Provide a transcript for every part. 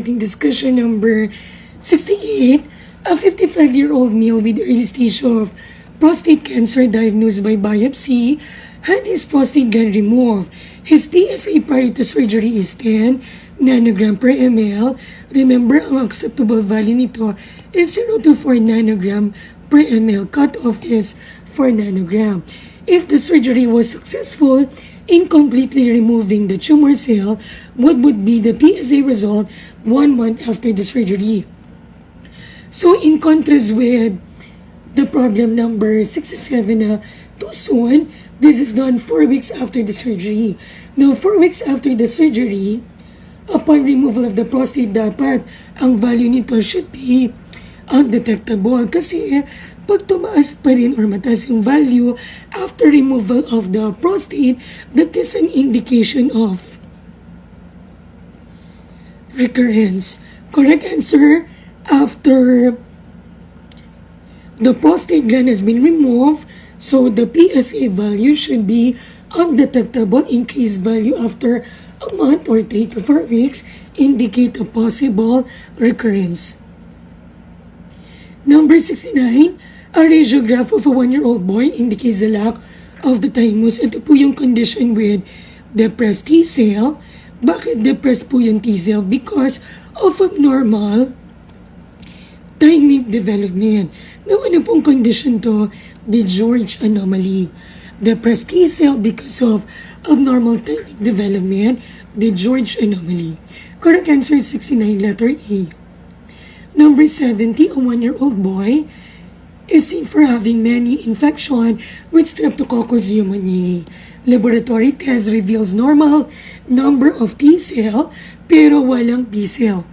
ating discussion number 68. A 55-year-old male with early stage of prostate cancer diagnosed by biopsy had his prostate gland removed. His PSA prior to surgery is 10 nanogram per ml. Remember, ang acceptable value nito is 0.24 nanogram per ml. Cutoff is 4 nanogram. If the surgery was successful in completely removing the tumor cell, what would be the PSA result 1 month after the surgery? So, in contrast with the problem number 67 too soon, this is done 4 weeks after the surgery. Now, 4 weeks after the surgery, upon removal of the prostate, dapat ang value nito should be undetectable. Kasi, pag tumaas pa rin or mataas yung value after removal of the prostate, that is an indication of recurrence. Correct answer, after the prostate gland has been removed, so the PSA value should be undetectable. Increased value after a month or 3 to 4 weeks indicate a possible recurrence. Number 69, a radiograph of a 1-year-old boy indicates the lack of the thymus. Ito po yung condition with depressed T-cell. Bakit depressed po yung T-cell? Because of abnormal thymic development. Now, ano pong condition to? The George anomaly. Depressed T-cell because of abnormal thymic development, the George anomaly. Correct answer is 69, letter E. Number 70, a 1-year-old boy is seen for having many infection with Streptococcus pneumoniae. Laboratory test reveals normal number of T-cell pero walang B-cell.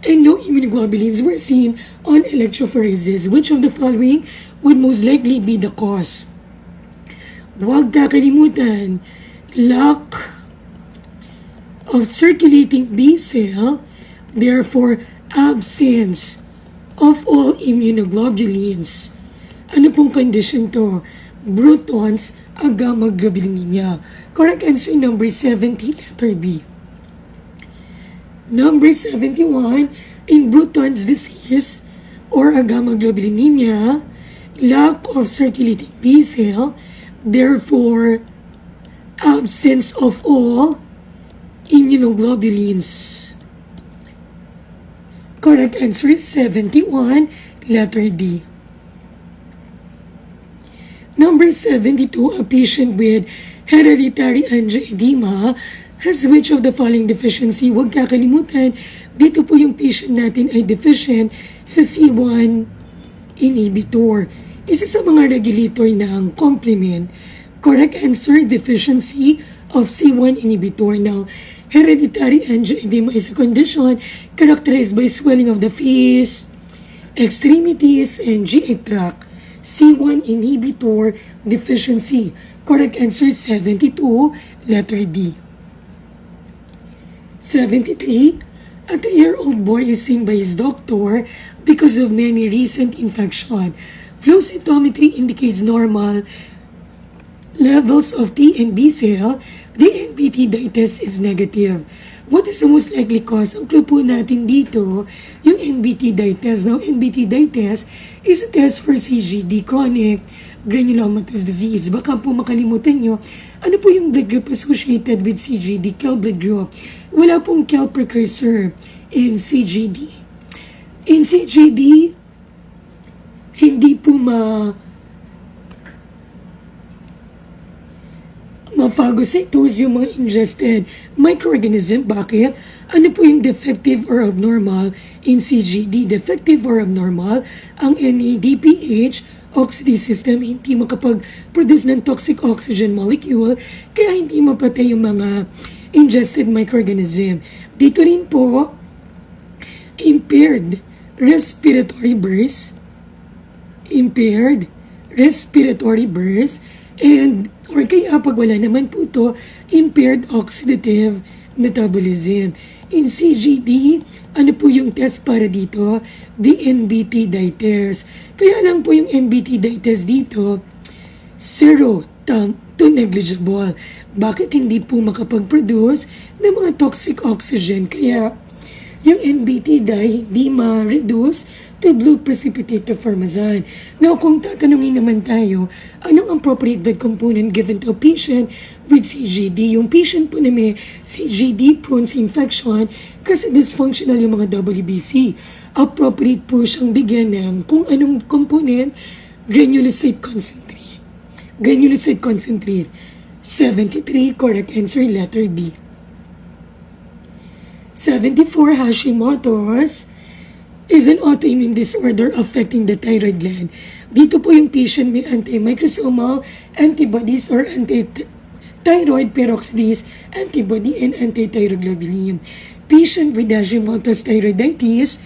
And no immunoglobulins were seen on electrophoresis. Which of the following would most likely be the cause? Huwag kakalimutan, lack of circulating B-cell, therefore absence of all immunoglobulins. Ano pong condition to? Bruton's agammaglobulinemia. Correct answer number 70, letter B. Number 71, in Bruton's disease or agammaglobulinemia, lack of circulating B-cell, therefore absence of all immunoglobulins. Correct answer is 71, letter D. Number 72, a patient with hereditary angioedema has which of the following deficiency? Huwag kakalimutan, dito po yung patient natin ay deficient sa C1 inhibitor. Isa sa mga regulator ng complement. Correct answer, deficiency of C1 inhibitor. Now, hereditary angioedema is a condition characterized by swelling of the face, extremities, and GI tract. C1 inhibitor deficiency. Correct answer, 72, letter D. 73, a 3-year-old boy is seen by his doctor because of many recent infection. Flow cytometry indicates normal levels of T and B cell. The NBT dye test is negative. What is the most likely cause? Ang clue po natin dito, yung NBT dye test. Now, NBT dye test is a test for CGD, chronic granulomatous disease. Baka po makalimutan nyo, ano po yung blood group associated with CGD? Kel blood group. Wala pong Kel precursor in CGD. In CGD, hindi po maphagocytose yung mga ingested microorganism. Bakit? Ano po yung defective or abnormal in CGD? Defective or abnormal, ang NADPH oxidase system hindi makapag-produce ng toxic oxygen molecule, kaya hindi mapatay yung mga ingested microorganism. Dito rin po, impaired respiratory burst, and or kaya pag wala naman po ito, impaired oxidative metabolism. In CGD, ano po yung test para dito? The NBT dye test. Kaya lang po yung NBT dye test dito, 0 to negligible. Bakit hindi po makapag-produce ng mga toxic oxygen? Kaya yung NBT dye hindi ma-reduce to blue precipitate of formazan. Now, kung tatanungin naman tayo, anong appropriate blood component given to a patient with CGD? Yung patient po na may CGD prone sa infection kasi dysfunctional yung mga WBC. Appropriate po siyang bigyan ng kung anong component, granulocyte concentrate. Granulocyte concentrate. 73, correct answer, letter B. 74, Hashimoto's is an autoimmune disorder affecting the thyroid gland. Dito po yung patient may antimicrosomal antibodies or anti-thyroid peroxidase antibody and anti-thyroglobulin. Patient with Hashimoto's thyroiditis,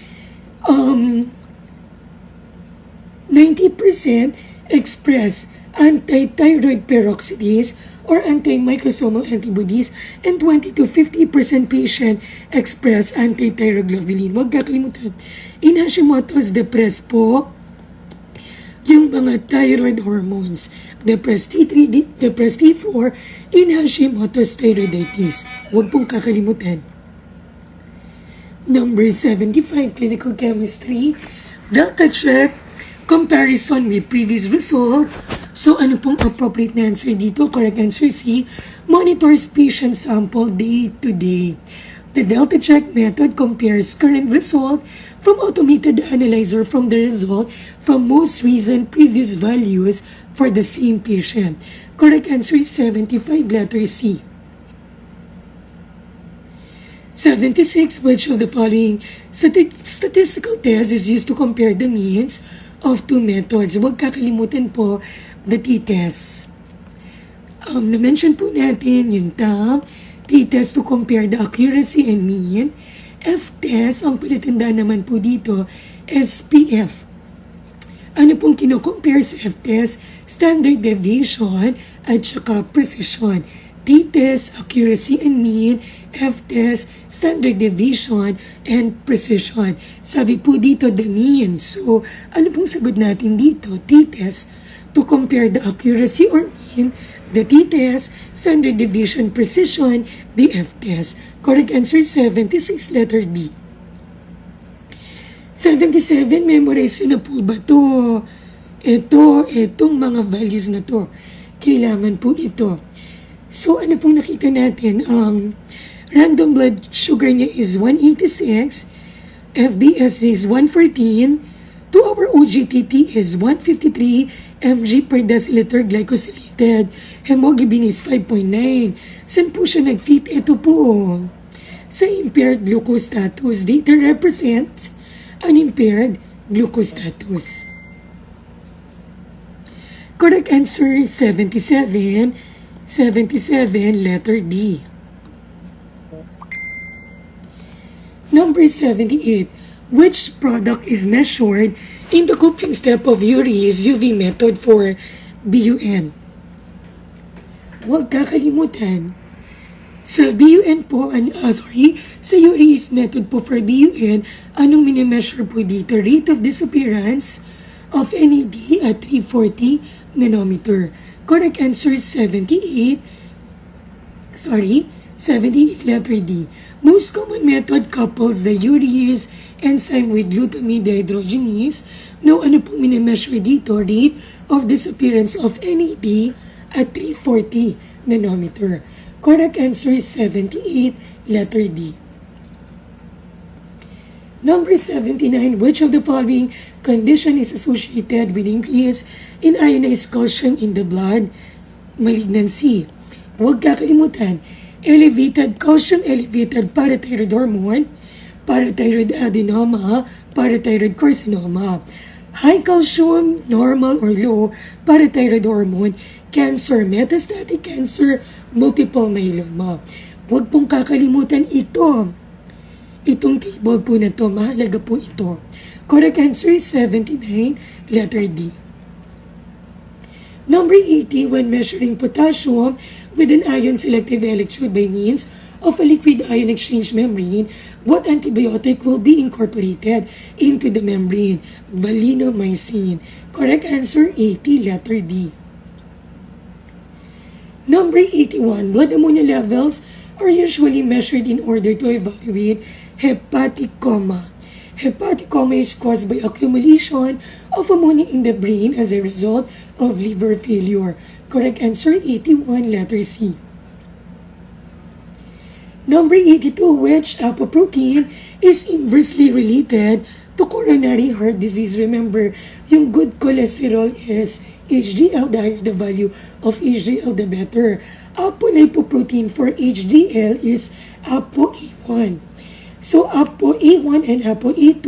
90% express anti-thyroid peroxidase or antimicrosomal antibodies and 20 to 50% patient express anti-thyroglobulin. Huwag kakalimutan, in Hashimoto's depressed po yung mga thyroid hormones. Depressed T3, depressed T4 in Hashimoto's thyroiditis. Huwag pong kakalimutan. Number 75, clinical chemistry. Delta check, comparison with previous result. So, ano pong appropriate na answer dito? Correct answer C, monitors patient sample day to day. The Delta check method compares current result from automated analyzer from the result from most recent previous values for the same patient. Correct answer is 75, letter C. 76, which of the following statistical test is used to compare the means of two methods? Huwag kakalimutan po the t-test. Na-mention po natin yung TAM, t-test to compare the accuracy and mean. F-test, ang palitandaan naman po dito, SPF. Ano pong kino-compare sa F-test? Standard deviation at saka precision. T-test, accuracy and mean. F-test, standard deviation and precision. Sabi po dito, the mean. So, ano pong sagot natin dito? T-test, to compare the accuracy or mean, the t-test, standard deviation, precision, the f-test. Correct answer, 76, letter B. 77, memorize na po ba ito? Itong mga values na to. Kailangan po ito. So, ano pong nakita natin? Random blood sugar niya is 186, FBS is 114, 2-hour OGTT is 153 mg per deciliter glycosylated. Hemoglobin is 5.9. Saan po siya nag-fit? Ito po. Sa impaired glucose status. Data represents unimpaired glucose status. Correct answer, 77. 77, letter D. Number 78. Which product is measured in the coupling step of urease UV method for BUN? Huwag kakalimutan. Sa BUN po, sa urease method po for BUN, anong minimeasure po dito? Rate of disappearance of NAD at 340 nanometer. Correct answer is 78, letter D. Most common method couples the urease enzyme with glutamine dehydrogenase. Now, ano pong minimeasure dito? Rate of disappearance of NAD at 340 nanometer. Correct answer is 78, letter D. Number 79, which of the following condition is associated with increase in ionized calcium in the blood? Malignancy. Huwag kakalimutan. Elevated calcium, elevated parathyroid hormone, parathyroid adenoma, parathyroid carcinoma. High calcium, normal or low parathyroid hormone, cancer, metastatic cancer, multiple myeloma. Huwag pong kakalimutan ito. Itong table po na to, mahalaga po ito. Correct answer is 79, letter D. Number 80, when measuring potassium with an ion selective electrode by means of a liquid ion exchange membrane, what antibiotic will be incorporated into the membrane? Valinomycin. Correct answer, 80, letter D. Number 81, blood ammonia levels are usually measured in order to evaluate hepatic coma. Hepatic coma is caused by accumulation of ammonia in the brain as a result of liver failure. Correct answer, 81, letter C. Number 82, which apoprotein is inversely related to coronary heart disease? Remember, yung good cholesterol is HDL. The higher the value of HDL, the better. Apolipoprotein for HDL is ApoA1. So ApoA1 and ApoA2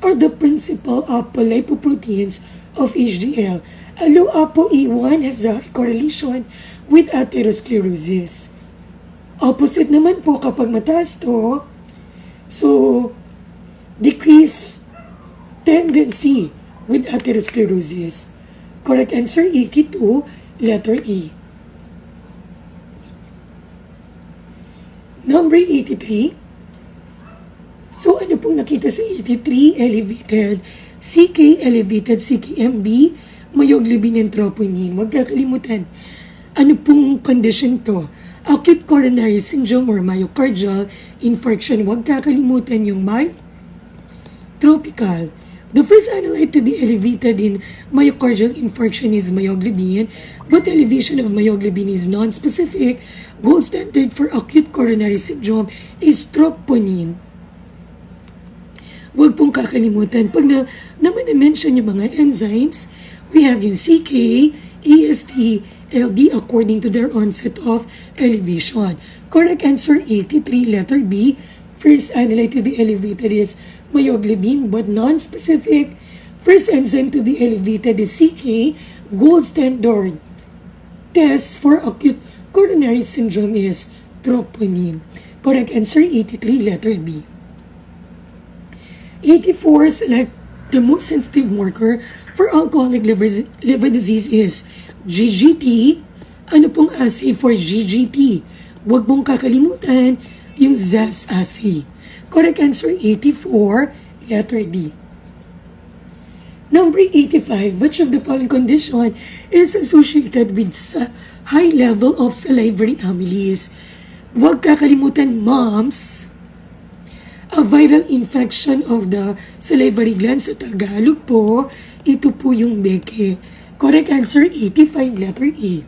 are the principal apolipoproteins of HDL. Although ApoA1 has a correlation with atherosclerosis. Opposite naman po kapag mataas to, so decrease tendency with atherosclerosis. Correct answer, 82, letter E. Number 83. So ano pong nakita sa 83? Elevated CK, elevated CKMB, myoglobin and troponin. Huwag kakalimutan. Ano pong condition to? Acute coronary syndrome or myocardial infarction. Huwag kakalimutan yung tropical. The first analyte to be elevated in myocardial infarction is myoglobin, but elevation of myoglobin is non-specific. Gold standard for acute coronary syndrome is troponin. Huwag pong kakalimutan. Pag naman na-mention yung mga enzymes, we have yung CK, EST, LD according to their onset of elevation. Correct answer, 83, letter B. First analyte to be elevated is myoglobin but non-specific. First enzyme to be elevated is CK. Gold standard test for acute coronary syndrome is troponin. Correct answer, 83, letter B. 84, select the most sensitive marker for alcoholic liver disease is GGT. Ano pong assay for GGT? Huwag mong kakalimutan yung ZAS assay. Correct answer, 84, letter D. Number 85, which of the following condition is associated with high level of salivary amylase? Huwag kakalimutan, mumps, a viral infection of the salivary glands sa Tagalog po, ito po yung beke. Correct answer, 85, letter E.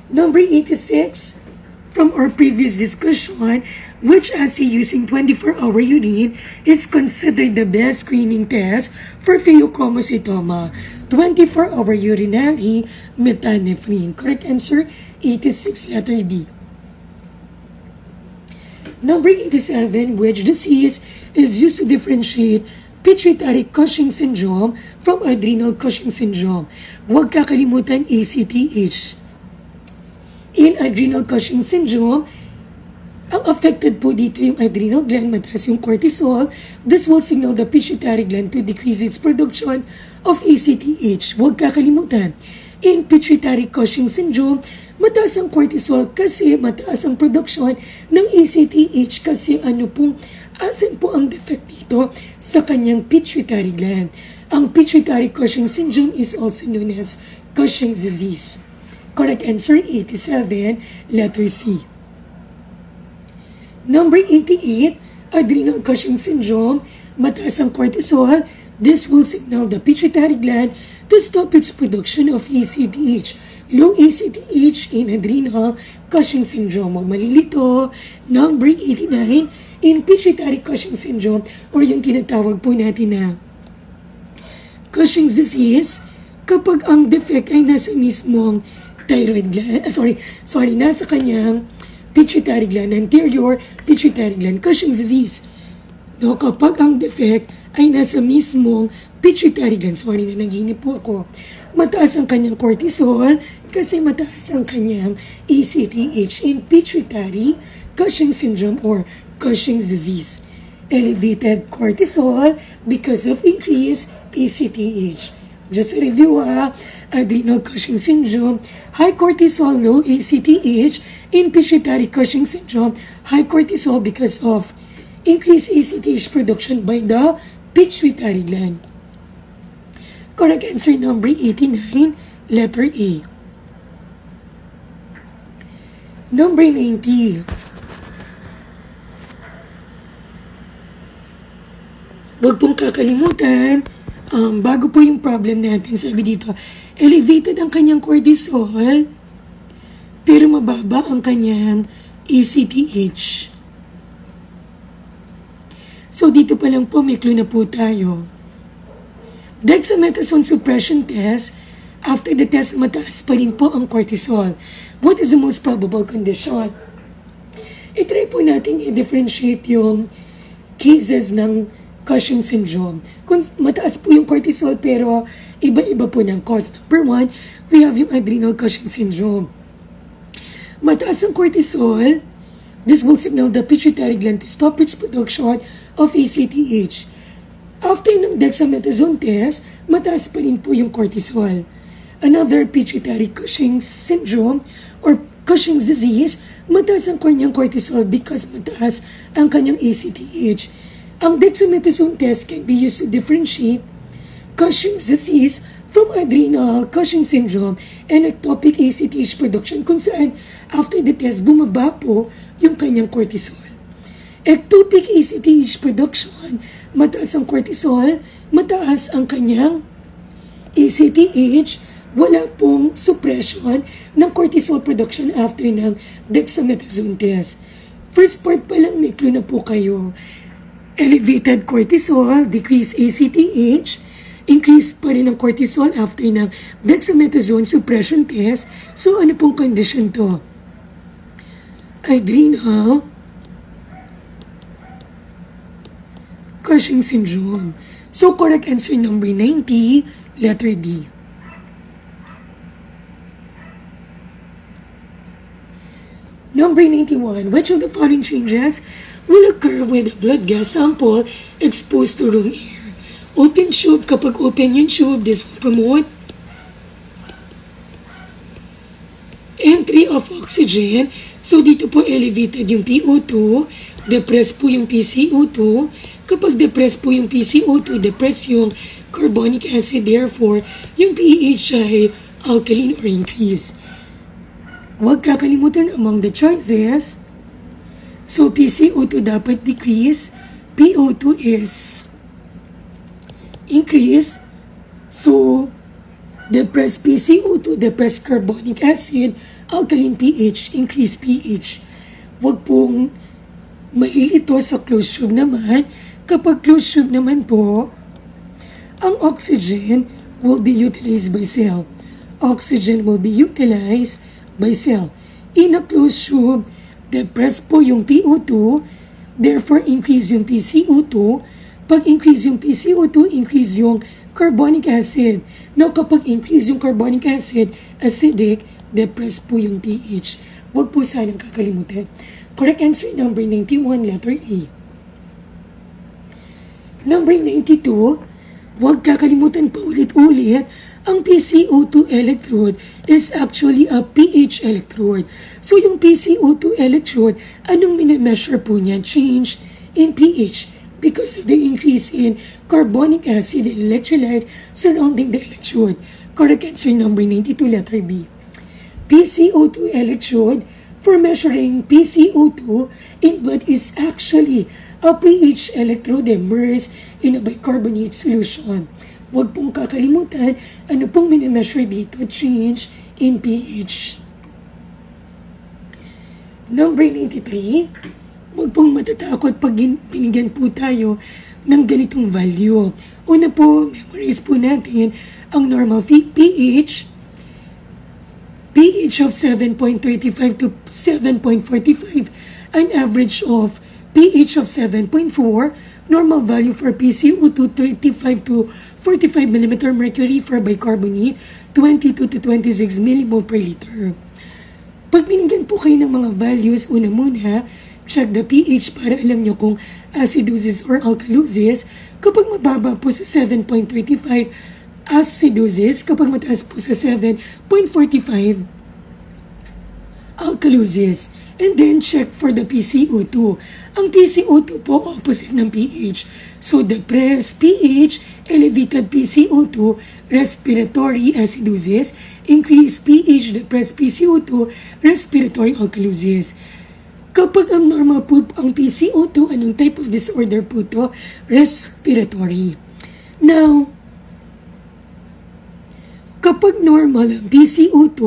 Number 86, from our previous discussion, which assay using 24-hour urine is considered the best screening test for pheochromocytoma? 24-hour urinary metanephrine. Correct answer, 86, letter B. Number 87, which disease is used to differentiate pituitary Cushing syndrome from adrenal Cushing syndrome? Huwag kakalimutan, ACTH. In adrenal Cushing syndrome, ang affected po dito yung adrenal gland, mataas yung cortisol. This will signal the pituitary gland to decrease its production of ACTH. Huwag kakalimutan. In pituitary Cushing syndrome, mataas ang cortisol kasi mataas ang production ng ACTH kasi asan po ang defect dito sa kanyang pituitary gland. Ang pituitary Cushing syndrome is also known as Cushing's disease. Correct answer, 87, letter C. Number 88, adrenal Cushing syndrome, mataas ang cortisol. This will signal the pituitary gland to stop its production of ACTH. Low ACTH in adrenal Cushing syndrome. Huwag malilito. Number 89, in pituitary Cushing syndrome or yung tinatawag po natin na Cushing's disease, kapag ang defect ay nasa mismong thyroid gland, nasa kanyang pituitary gland, anterior pituitary gland, Cushing's disease. No, kapag ang defect ay nasa mismong pituitary gland, naginip po ako, mataas ang kanyang cortisol kasi mataas ang kanyang ACTH in pituitary Cushing syndrome or Cushing's disease. Elevated cortisol because of increased ACTH. Just a review adrenal Cushing syndrome, high cortisol, low ACTH. In pituitary Cushing syndrome, high cortisol because of increased ACTH production by the pituitary gland. Correct answer, number 89, letter A. Number 90. Huwag pong kakalimutan, bago po yung problem natin, sabi dito, elevated ang kanyang cortisol, pero mababa ang kanyang ACTH. So dito pa lang po, may clue na po tayo. Dexamethasone suppression test, after the test, mataas pa rin po ang cortisol. What is the most probable condition? I-try po natin i-differentiate yung cases ng Cushing syndrome. Kung mataas po yung cortisol pero iba-iba po ng cause. Number 1, we have yung adrenal Cushing syndrome. Mataas ang cortisol, this will signal the pituitary gland to stop its production of ACTH. After ng dexamethasone test, mataas pa rin po yung cortisol. Another pituitary Cushing syndrome or Cushing's disease, mataas ang kanyang cortisol because mataas ang kanyang ACTH. Ang dexamethasone test can be used to differentiate Cushing's disease from adrenal Cushing syndrome and ectopic ACTH production kung saan after the test bumaba po yung kanyang cortisol. Ectopic ACTH production, mataas ang cortisol, mataas ang kanyang ACTH, wala pong suppression ng cortisol production after ng dexamethasone test. First part pa lang may clue na po kayo. Elevated cortisol, decreased ACTH, increased pa rin ang cortisol after ng dexamethasone suppression test. So ano pong condition to? Adrenal Cushing syndrome. So correct answer number 90, letter D. Number 91, which of the following changes will occur when a blood gas sample exposed to room air? Open tube, kapag open yung tube, this will promote entry of oxygen. So dito po elevated yung PO2, depressed po yung PCO2. Kapag depressed po yung PCO2, depressed yung carbonic acid, therefore yung pH ay alkaline or increased. Huwag kakalimutan among the choices. So, PCO2 dapat decrease. PO2 is increase. So, depressed PCO2, depressed carbonic acid, alkaline pH, increased pH. Huwag pong malilito sa closed tube naman. Kapag closed tube naman po, ang oxygen will be utilized by cell. Oxygen will be utilized by cell. In a closed tube, depress po yung PO2, therefore increase yung PCO2. Pag increase yung PCO2, increase yung carbonic acid. Now, kapag increase yung carbonic acid, acidic, depress po yung pH. Huwag po sanang kakalimutan. Correct answer number 91, letter E. Number 92, huwag kakalimutan pa ulit-ulit, ang PCO2 electrode is actually a pH electrode. So, yung PCO2 electrode, anong minimeasure po niya? Change in pH because of the increase in carbonic acid and electrolyte surrounding the electrode. Correct answer number 92, letter B. PCO2 electrode for measuring PCO2 in blood is actually a pH electrode immersed in a bicarbonate solution. Huwag pong kakalimutan, ano pong minimeasure dito? Change in pH. Number 93, huwag pong matatakot pag binigyan po tayo ng ganitong value. Una po, memorize po natin ang normal pH. pH of 7.35 to 7.45, an average of pH of 7.4, normal value for PCO2 35 to 45 mm mercury for bicarbonate, 22 to 26 millimole per liter. Pag binigyan po kayo ng mga values, una muna, check the pH para alam nyo kung acidosis or alkalosis. Kapag mababa po sa 7.35, acidosis. Kapag mataas po sa 7.45, alkalosis. And then, check for the PCO2. Ang PCO2 po, opposite ng pH. So, depressed pH, elevated PCO2, respiratory acidosis, increased pH, depressed PCO2, respiratory alkalosis. Kapag abnormal po ang PCO2, anong type of disorder po to? Respiratory. Now, kapag normal ang PCO2,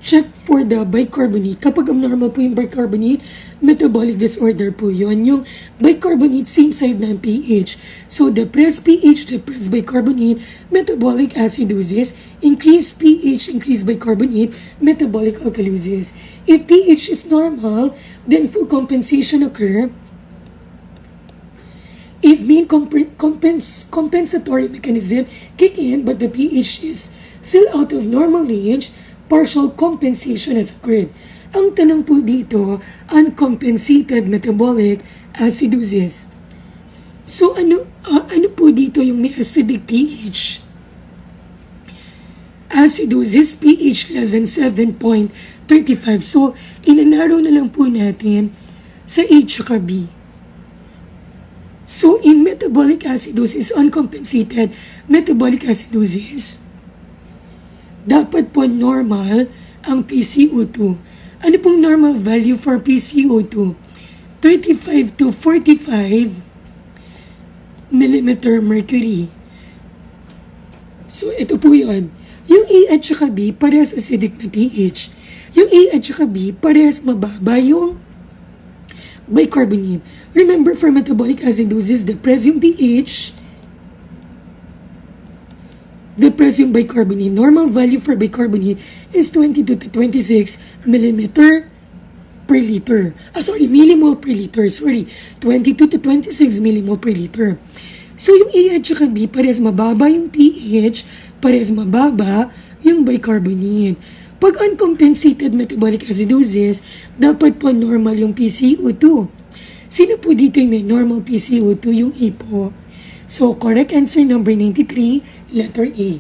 check for the bicarbonate. Kapag abnormal po yung bicarbonate, metabolic disorder po yun. Yung bicarbonate, same side ng pH. So, depressed pH, depressed bicarbonate, metabolic acidosis, increased pH, increased bicarbonate, metabolic alkalosis. If pH is normal, then full compensation occur. If main compensatory mechanism kick in but the pH is still out of normal range, partial compensation has occurred. Ang tanong po dito, uncompensated metabolic acidosis. So ano po dito yung may acidic pH? Acidosis, pH less than 7.35. So, inanaro na lang po natin sa A at B. So, in metabolic acidosis, uncompensated metabolic acidosis, dapat po normal ang PCO2. Ano pong normal value for PCO2? 35 to 45 millimeter mercury. So, ito po yun. Yung A at saka B, parehas acidic na pH. Yung A at saka B, parehas mababa yung bicarbonate. Remember, for metabolic acidosis, depress yung pH, depress yung bicarbonate. Normal value for bicarbonate is 22 to 26 millimeter per liter. Millimole per liter. 22 to 26 millimole per liter. So, yung A at saka B, parehas mababa yung pH, parehas mababa yung bicarbonate. Pag uncompensated metabolic acidosis, dapat po normal yung PCO2. Sino po dito yung may normal PCO2? Yung A po. So, correct answer number 93, letter A.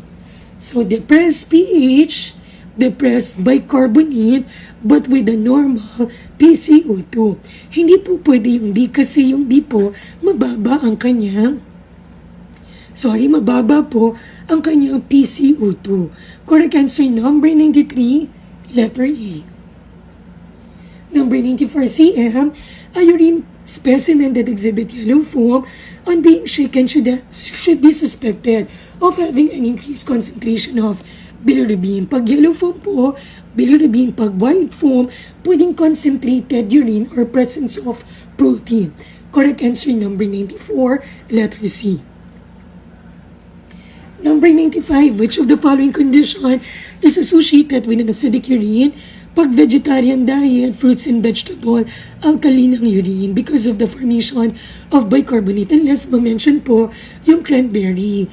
So, depressed pH, depressed bicarbonate, but with a normal PCO2. Hindi po pwede yung B kasi yung B po, mababa po ang kanyang PCO2. Correct answer number 93, letter A. Number 94, CM, a urine specimen that exhibit yellow foam on being shaken should be suspected of having an increased concentration of bilirubin. Pag yellow foam po, bilirubin. Pag white foam, pwedeng concentrated urine or presence of protein. Correct answer number 94, letter C. Number 95, which of the following condition is associated with an acidic urine? Pag vegetarian diet, fruits and vegetable, alkaline ang urine because of the formation of bicarbonate. Unless ma-mention po yung cranberry.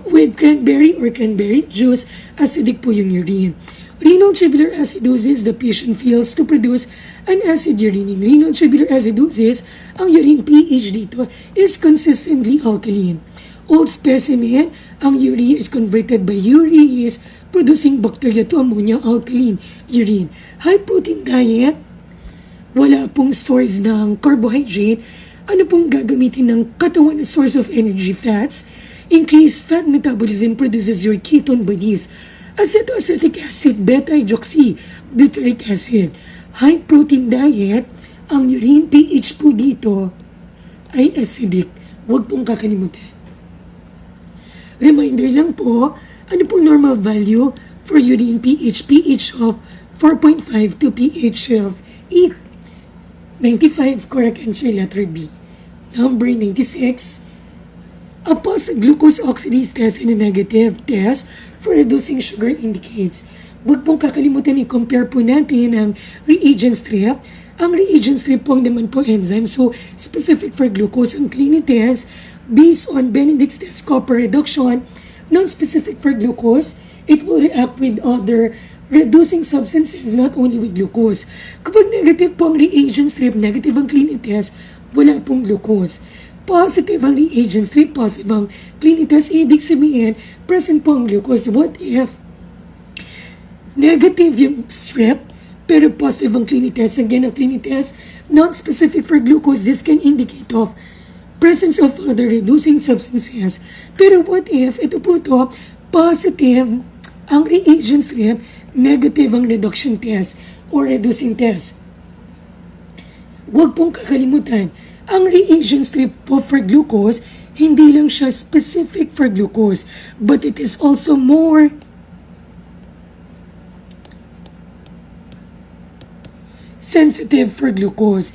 With cranberry or cranberry juice, acidic po yung urine. Renal tubular acidosis, the patient fails to produce an acid urine. In renal tubular acidosis, ang urine pH dito is consistently alkaline. Old specimen, ang urea is converted by urease, producing bacteria to ammonia alkaline urine. High protein diet, wala pong source ng carbohydrate. Ano pong gagamitin ng katawan na source of energy? Fats. Increased fat metabolism produces your ketone bodies. Acetoacetic acid, beta-hydroxy, butyric acid. High protein diet, ang urine pH po dito ay acidic. Huwag pong kakalimutan. Reminder lang po, ano pong normal value for urine pH? pH of 4.5 to pH of 8. 95, correct answer, letter B. Number 96, a positive glucose oxidase test and a negative test for reducing sugar indicates. Huwag pong kakalimutan, i-compare po natin ang reagent strip. Ang reagent strip po naman po enzyme, so specific for glucose. Ang clinic test, based on Benedict's test, copper reduction, non-specific for glucose, it will react with other reducing substances, not only with glucose. Kapag negative po ang reagent strip, negative ang clinic test, wala pong glucose. Positive ang reagent strip, positive ang clinic test, ibig sabihin, present po ang glucose. What if negative yung strip, pero positive ang clinic test? Again, ang clinic test, non-specific for glucose, this can indicate of presence of other reducing substances. Pero what if, ito po to, positive ang reagent strip, negative ang reduction test or reducing test? Huwag pong kakalimutan, ang reagent strip po for glucose, hindi lang siya specific for glucose, but it is also more sensitive for glucose.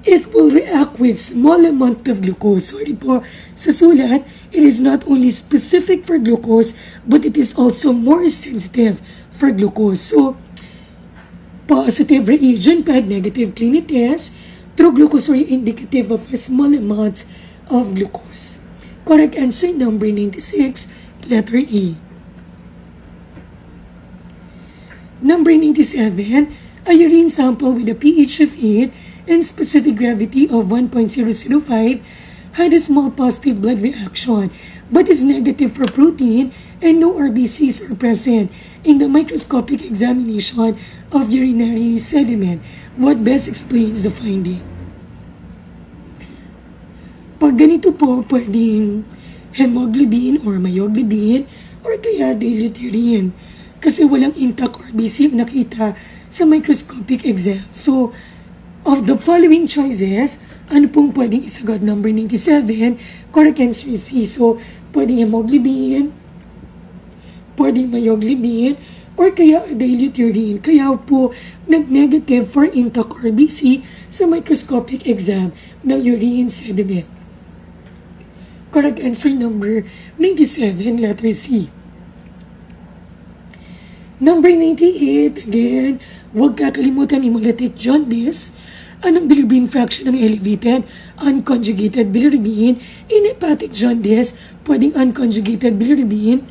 It will react with small amount of glucose. Sorry po, sa sulat, it is not only specific for glucose, but it is also more sensitive for glucose. So, positive reagent pad, negative clean test, true glucose are indicative of a small amount of glucose. Correct answer, number 96, letter E. Number 97, a urine sample with a pH of 8 and specific gravity of 1.005 had a small positive blood reaction but is negative for protein and no RBCs are present in the microscopic examination of urinary sediment. What best explains the finding? Pag ganito po, pwedeng hemoglobin or myoglobin or kaya dilute urine kasi walang intact RBC ang nakita sa microscopic exam. So, of the following choices, ano pong pwedeng isagot? Number 97, correct answer is C. So, pwedeng hemoglobin, pwedeng myoglobin, or kaya dilute urine. Kaya po, nag-negative for intact RBC sa microscopic exam ng urine sediment. Correct answer number 97, letter C. Number 98, again, huwag kakalimutan hemolytic jaundice. Anong bilirubin fraction ng elevated, unconjugated bilirubin? In hepatic jaundice, pwedeng unconjugated bilirubin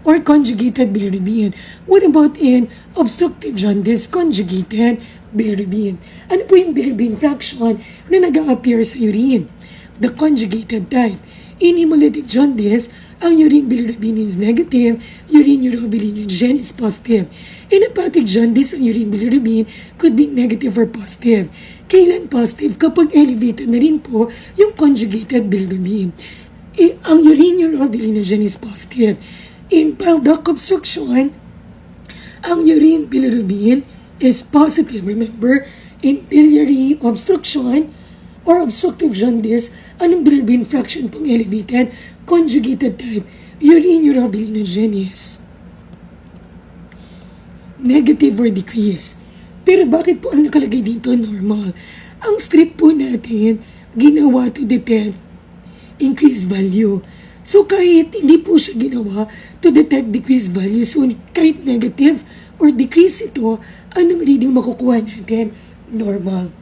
or conjugated bilirubin. What about in obstructive jaundice, conjugated bilirubin? Ano po yung bilirubin fraction na nag-a-appear sa urine? The conjugated type. In hemolytic jaundice, ang urine bilirubin is negative, urine urobilinogen is positive. In hepatic jaundice, ang urine bilirubin could be negative or positive. Kailan positive? Kapag elevated na rin po yung conjugated bilirubin. Ang urine urobilinogen is positive. In bile duct obstruction, ang urine bilirubin is positive. Remember, in biliary obstruction or obstructive jaundice, anong bilirubin fraction pong elevated? Conjugated type, urine urobilinogen is negative or decrease. Pero bakit po ang nakalagay dito normal? Ang strip po natin ginawa to detect increased value. So kahit hindi po siya ginawa to detect decreased value, so kahit negative or decrease ito, anong reading makukuha natin? Normal.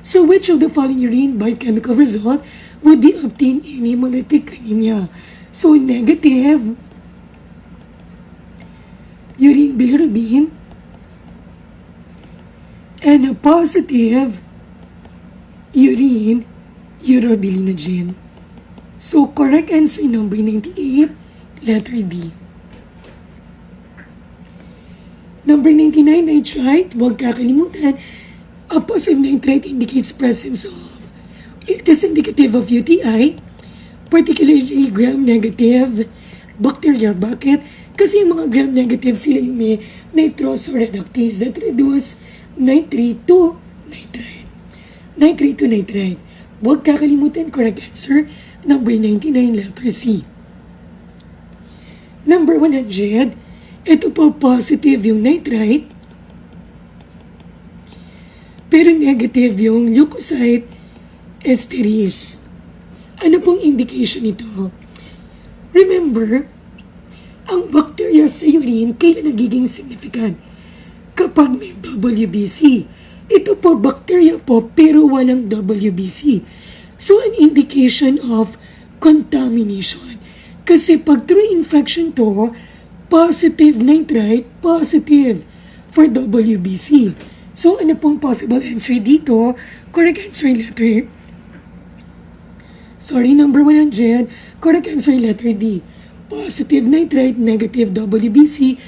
So which of the following urine biochemical result would be obtained in hemolytic anemia? So negative urine bilirubin and a positive urine urobilinogen. So correct answer number 98, letter D. Number 99, nitrite, huwag kakalimutan. A positive nitrite indicates presence of, it is indicative of UTI, particularly gram-negative bacteria. Bakit? Kasi yung mga gram-negative sila yung may nitroso-reductase that reduce nitrate to nitrite. Nitrate to nitrite. Huwag kakalimutan, correct answer, number 99, letter C. Number 100, ito po positive yung nitrite, pero negative yung leukocyte esterase. Ano pong indication ito? Remember, ang bacteria sa urine kailan nagiging significant? Kapag may WBC. Ito po, bacteria po, pero walang WBC. So, an indication of contamination. Kasi pag through infection to, positive nitrite, positive for WBC. So, ano pong possible answer dito? Correct answer, letter number 100. Correct answer, letter D. Positive nitrite, negative WBC.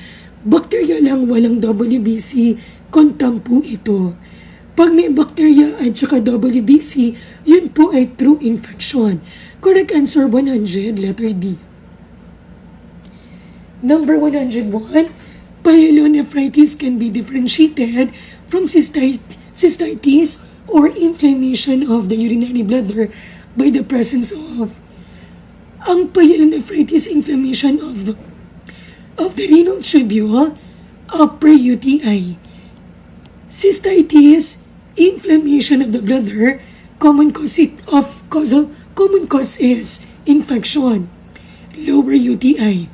Bacteria lang, walang WBC. Contam po ito. Pag may bacteria at saka WBC, yun po ay true infection. Correct answer, 100, letter D. Number 101, pyelonephritis can be differentiated from cystitis or inflammation of the urinary bladder by the presence of ang pyelonephritis, inflammation of the renal tubule, upper UTI. Cystitis, inflammation of the bladder, common cause is infection, lower UTI.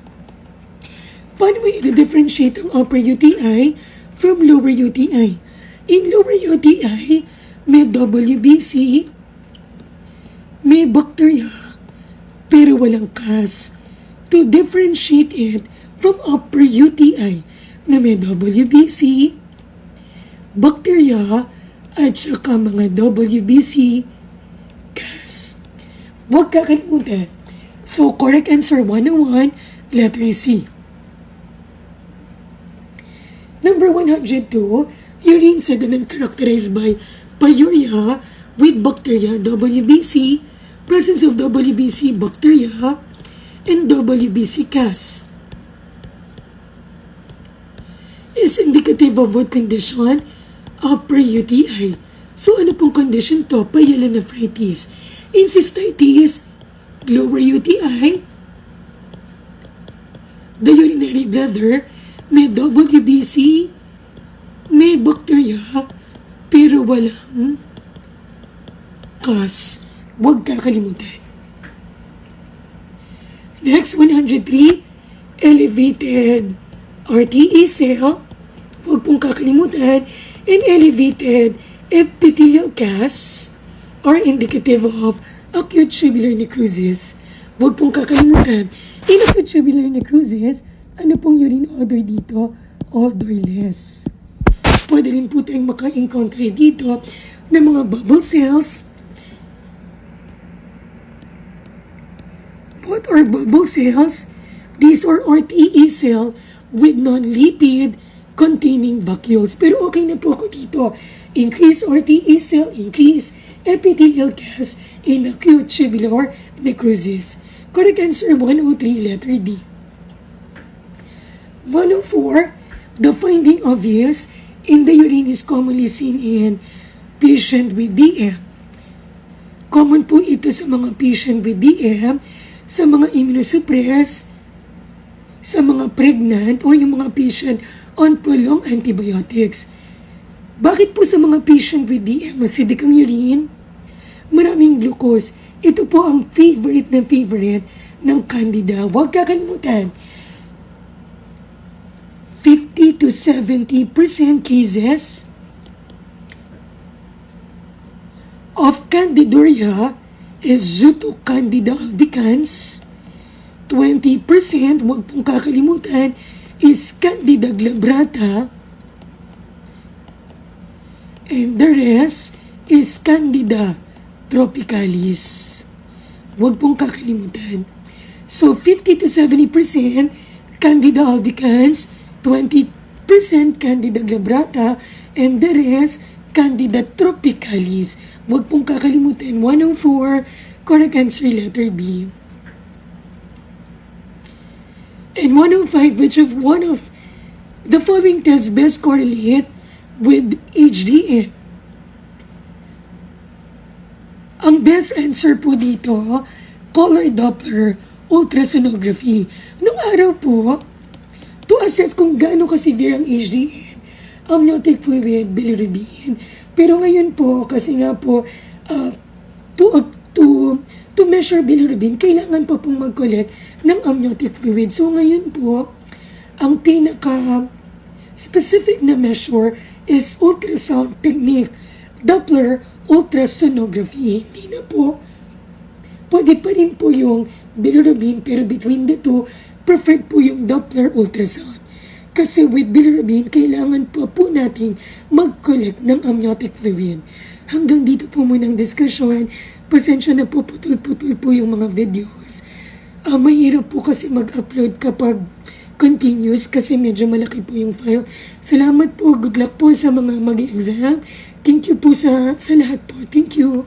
Paano mo i-differentiate ang upper UTI from lower UTI? In lower UTI, may WBC, may bacteria, pero walang cas. To differentiate it from upper UTI na may WBC, bacteria, at saka mga WBC cas. Huwag kakalimutan. So, correct answer 101, letter C. Number 102, urine sediment characterized by pyuria with bacteria, WBC, presence of WBC bacteria, and WBC cas. Is indicative of what condition? Upper UTI. So, ano pong condition to? Pyelonephritis. In cystitis, lower UTI, the urinary bladder, may WBC, may bacteria, pero walang cas. Huwag kakalimutan. Next, 103, elevated RTE cell. Huwag pong kakalimutan. And elevated epithelial cas are indicative of acute tubular necrosis. Huwag pong kakalimutan. In acute tubular necrosis, ano pong urine odor dito? Odorless. Pwede rin po tayong maka-encounter dito ng mga bubble cells. What are bubble cells? These are RTE cell with non-lipid containing vacuoles. Pero okay na po ako dito. Increase RTE cell, increase epithelial cas in acute tubular necrosis. Correct answer 103, letter D. 104, the finding obvious in the urine is commonly seen in patient with DM. Common po ito sa mga patient with DM, sa mga immunosuppressed, sa mga pregnant, o yung mga patient on prolonged antibiotics. Bakit po sa mga patient with DM, acidic ang urine? Maraming glucose. Ito po ang favorite ng Candida. Huwag kakalimutan. 50 to 70% cases of Candiduria is due to Candida albicans. 20%, huwag pong kakalimutan, is Candida glabrata. And the rest is Candida tropicalis. Huwag pong kakalimutan. So, 50 to 70% Candida albicans, 20% Candida glabrata, and the rest, Candida tropicalis. Huwag pong kakalimutan. 104, correct answer, letter B. And 105, which of one of the following tests best correlate with HDN? Ang best answer po dito, color Doppler ultrasonography. Noong araw po, to assess kung gaano ka-severe ang HDN, amniotic fluid, bilirubin. Pero ngayon po, kasi nga po, to measure bilirubin, kailangan pa pong mag-collect ng amniotic fluid. So ngayon po, ang pinaka-specific na measure is ultrasound technique, Doppler ultrasonography. Hindi na po. Pwede pa rin po yung bilirubin, pero between the two, preferred po yung Doppler ultrasound. Kasi with bilirubin, kailangan po natin mag-collect ng amniotic fluid. Hanggang dito po muna ang discussion. Pasensya na po, putol-putol po yung mga videos. Mahirap po kasi mag-upload kapag continuous kasi medyo malaki po yung file. Salamat po. Good luck po sa mga mag-exam. Thank you po sa lahat po. Thank you.